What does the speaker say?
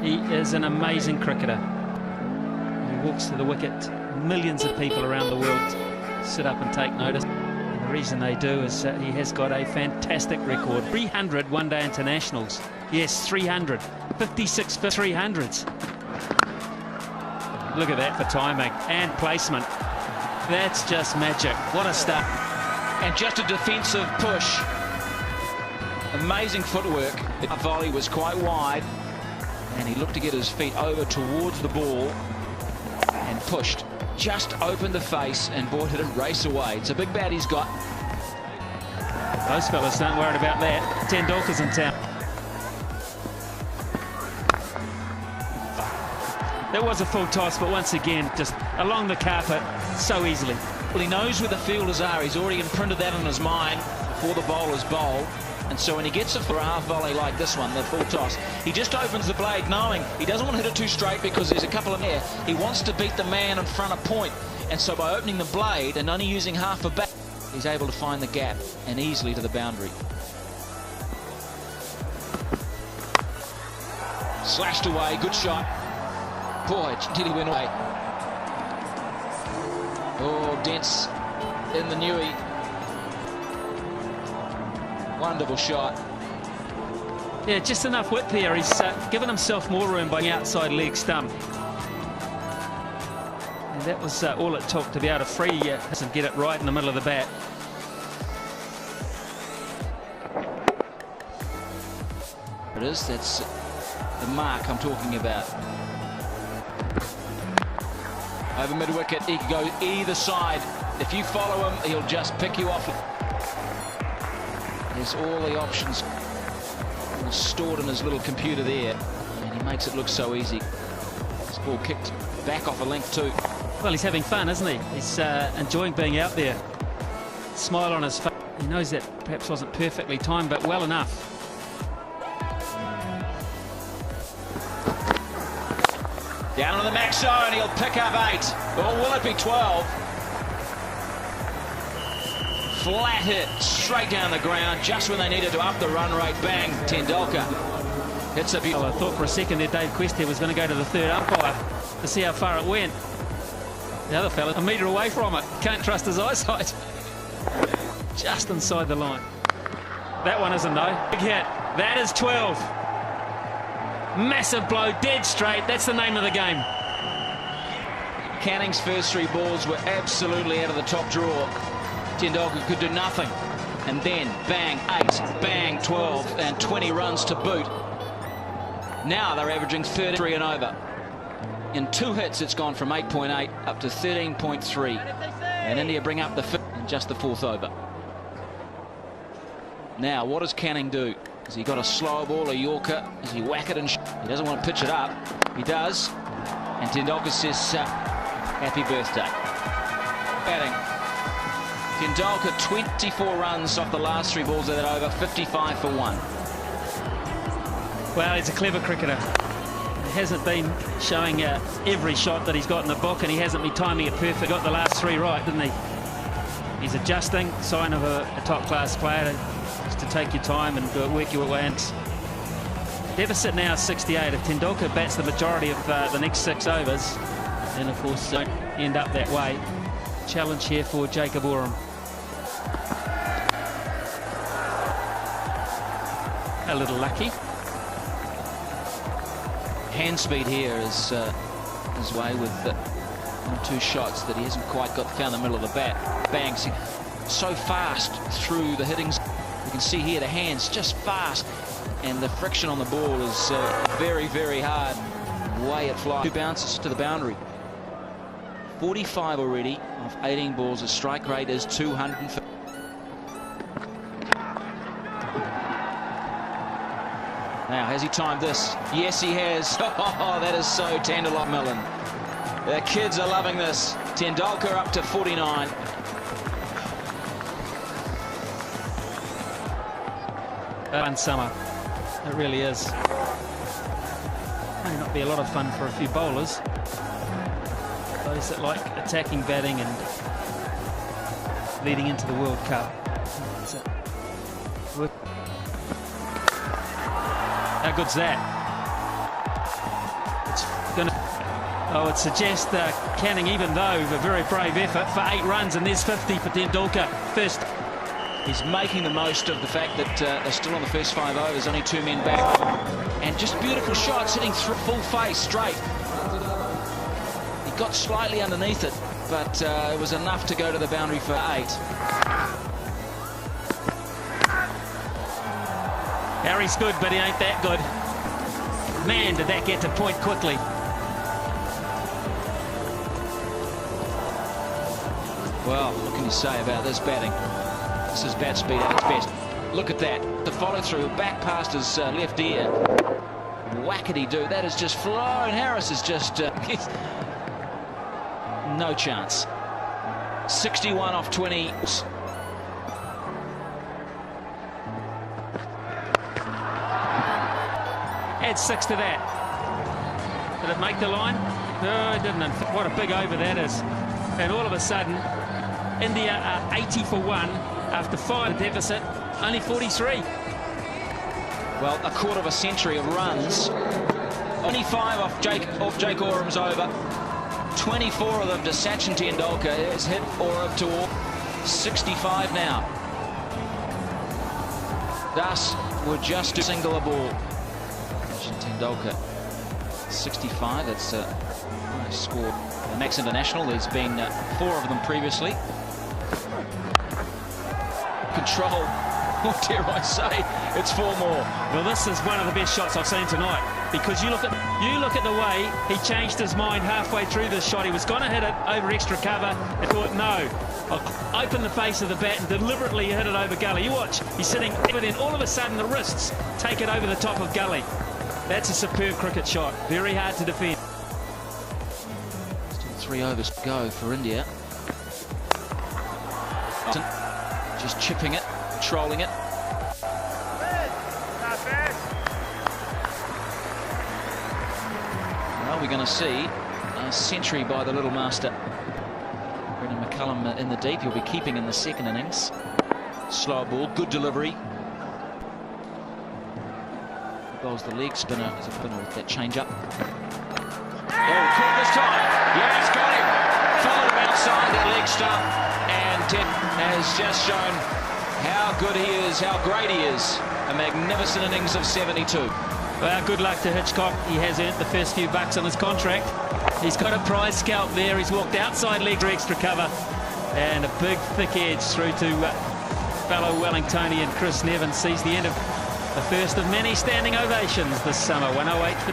He is an amazing cricketer. He walks to the wicket. Millions of people around the world sit up and take notice. And the reason they do is he has got a fantastic record. 300 one-day internationals. Yes, 300. 56 for 300s. Look at that for timing and placement. That's just magic. What a start. And just a defensive push. Amazing footwork. The volley was quite wide. And he looked to get his feet over towards the ball. And pushed. Just opened the face and boy did it race away. It's a big bat he's got. Those fellas aren't worried about that. Tendulkar's in town. That was a full toss, but once again, just along the carpet so easily. Well, he knows where the fielders are. He's already imprinted that in his mind before the bowlers bowl. And so when he gets it for a half volley like this one, the full toss, he just opens the blade knowing he doesn't want to hit it too straight because there's a couple of there. He wants to beat the man in front of point. And so by opening the blade and only using half a bat, he's able to find the gap and easily to the boundary. Slashed away, good shot. Boy, did he win away. Oh, dents in the newie. Wonderful shot. Yeah, just enough width there. He's given himself more room by the outside leg stump. And that was all it took to be able to free and get it right in the middle of the bat. It is, that's the mark I'm talking about. Over mid-wicket, he can go either side. If you follow him, he'll just pick you off. There's all the options stored in his little computer there. And he makes it look so easy. This ball kicked back off a length too. Well, he's having fun, isn't he? He's enjoying being out there. Smile on his face. He knows that perhaps wasn't perfectly timed, but well enough. Down on the max zone, he'll pick up 8. Or will it be 12? Flat hit, straight down the ground, just when they needed to up the run rate. Bang, Tendulkar. Hits a beautiful. Well, I thought for a second there Dave Quest was going to go to the third umpire to see how far it went. The other fella, a metre away from it. Can't trust his eyesight. Just inside the line. That one isn't, though. Big hit. That is 12. Massive blow, dead straight. That's the name of the game. Canning's first 3 balls were absolutely out of the top drawer. Tendulkar could do nothing. And then, bang, 8, bang, 12, and 20 runs to boot. Now they're averaging 33 and over. In 2 hits, it's gone from 8.8 up to 13.3. And India bring up the 5th and just the 4th over. Now, what does Canning do? Has he got a slow ball, a Yorker? Does he whack it and he doesn't want to pitch it up? He does. And Tendulkar says, happy birthday. Batting. Tendulkar 24 runs off the last 3 balls of that over, 55 for 1. Well, he's a clever cricketer. He hasn't been showing every shot that he's got in the book, and he hasn't been timing it perfect. Got the last 3 right, didn't he? He's adjusting, sign of a top-class player. Just to take your time and work your way in. Deficit now is 68. If Tendulkar bats the majority of the next 6 overs, then of course don't end up that way. Challenge here for Jacob Oram. A little lucky. Hand speed here is his way with 1 or 2 shots that he hasn't quite found the middle of the bat. Bangs so fast through the hittings. You can see here the hands just fast, and the friction on the ball is very, very hard. Way it flies. 2 bounces to the boundary. 45 already off 18 balls. His strike rate is 250. Now, has he timed this? Yes, he has. Oh, that is so Tendulkar Millen. The kids are loving this. Tendulkar up to 49. Fun summer. It really is. May not be a lot of fun for a few bowlers. Those that like attacking batting and leading into the World Cup. How good's that? I would suggest Canning, even though a very brave effort, for 8 runs, and there's 50 for Tendulkar. First. He's making the most of the fact that they're still on the first 5 overs, only 2 men back. And just beautiful shots, hitting through full face, straight. He got slightly underneath it, but it was enough to go to the boundary for 8. Harry's good, but he ain't that good. Man, did that get to point quickly. Well, what can you say about this batting? This is bat speed at its best. Look at that. The follow through, back past his left ear. Whackety-doo. That is just flown. Harris is just... no chance. 61 off 20. Add 6 to that. Did it make the line? No, it didn't. What a big over that is. And all of a sudden, India are 80 for 1 after 5 deficit, only 43. Well, a quarter of a century of runs. Only 5 off Jake Oram's over. 24 of them to Sachin Tendulkar. Has hit Oram to all. 65 now. Das would just do single a ball. Tendulkar 65, that's a nice score. The Max International, there's been 4 of them previously. Control, what dare I say, it's 4 more. Well, this is one of the best shots I've seen tonight, because you look at the way he changed his mind halfway through this shot. He was going to hit it over extra cover and thought, no, I'll open the face of the bat and deliberately hit it over gully. You watch, he's sitting, but then all of a sudden the wrists take it over the top of gully. That's a superb cricket shot. Very hard to defend. Still 3 overs to go for India. Just chipping it, controlling it. Well, we're going to see a century by the little master. Brendan McCullum in the deep. He'll be keeping in the second innings. Slow ball, good delivery. Bowls the leg spinner, as a spinner with that change up. Oh, caught this time. Yeah, he's got him. Followed him outside that leg stump. And Ted has just shown how good he is, how great he is. A magnificent innings of 72. Well, good luck to Hitchcock. He has earned the first few bucks on his contract. He's got a prize scalp there. He's walked outside leg for extra cover. And a big, thick edge through to fellow Wellingtonian Chris Nevin. Sees the end of the first of many standing ovations this summer. 108 for...